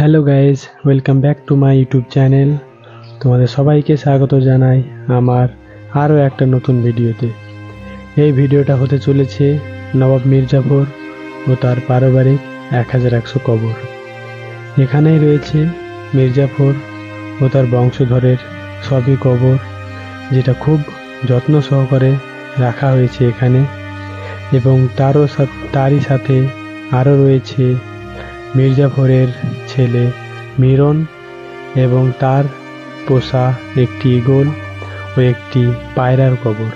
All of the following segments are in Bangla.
Hello guys, welcome back to my YouTube channel. তোমাদের সবাইকে স্বাগত জানাই আমার আরও একটা নতুন ভিডিওতে। এই ভিডিওটা হতে চলেছে নবাব মির্জাফর ও তার পারিবারিক 1100 কবর। এখানেই রয়েছে মির্জাফর ও তার বংশধরের সবই কবর, যেটা খুব যত্ন সহকারে রাখা হয়েছে এখানে। এবং তারই সাথে আরও রয়েছে মির্জাফরের ছেলে মিরন এবং তার পোষা একটি ঈগল ও একটি পায়রার কবর,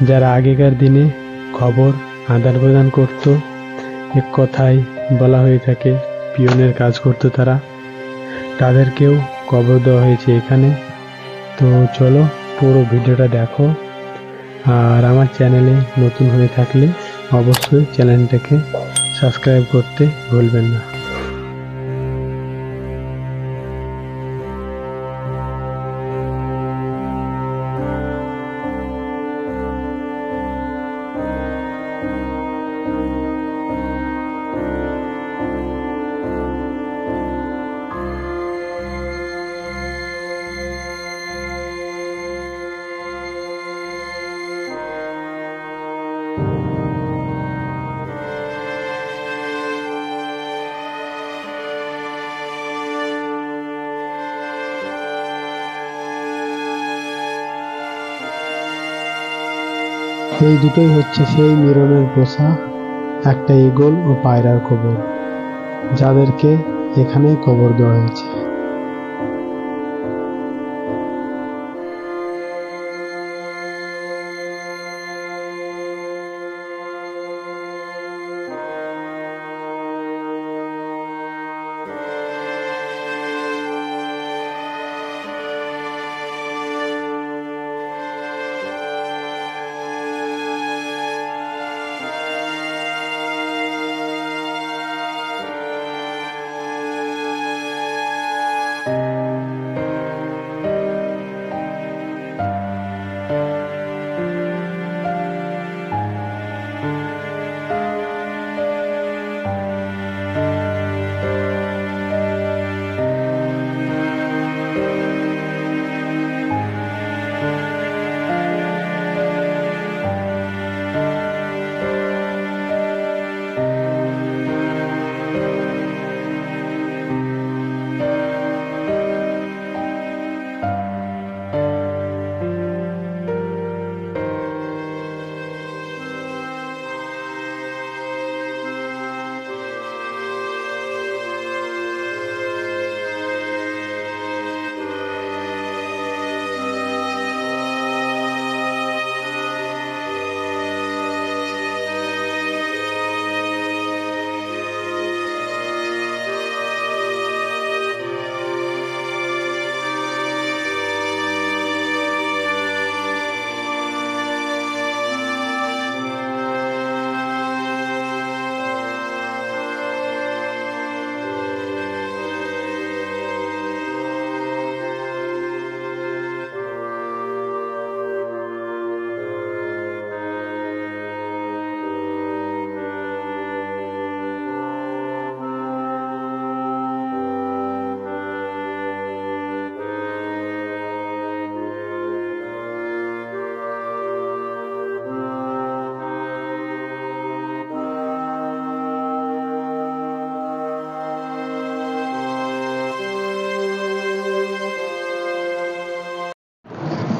যারা আগেকার দিনে খবর আদান প্রদান করত। এক কথায় বলা হয়ে থাকে পিয়নের কাজ করতো তারা, তাদেরকেও কবর দেওয়া হয়েছে এখানে। তো চলো পুরো ভিডিওটা দেখো, আর আমার চ্যানেলে নতুন হয়ে থাকলে অবশ্যই চ্যানেলটাকে সাবস্ক্রাইব করতে ভুলবেন না। এই দুটোই হচ্ছে সেই মিরনের পোষা একটা ঈগল ও পায়রার কবর, যাদেরকে এখানেই কবর দেওয়া হয়েছে।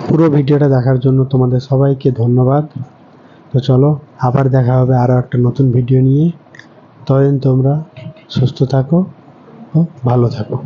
পুরো ভিডিওটা দেখার জন্য তোমাদের সবাইকে ধন্যবাদ। তো চলো আবার দেখা হবে আরও একটা নতুন ভিডিও নিয়ে। ততদিন তোমরা সুস্থ থাকো ও ভালো থাকো।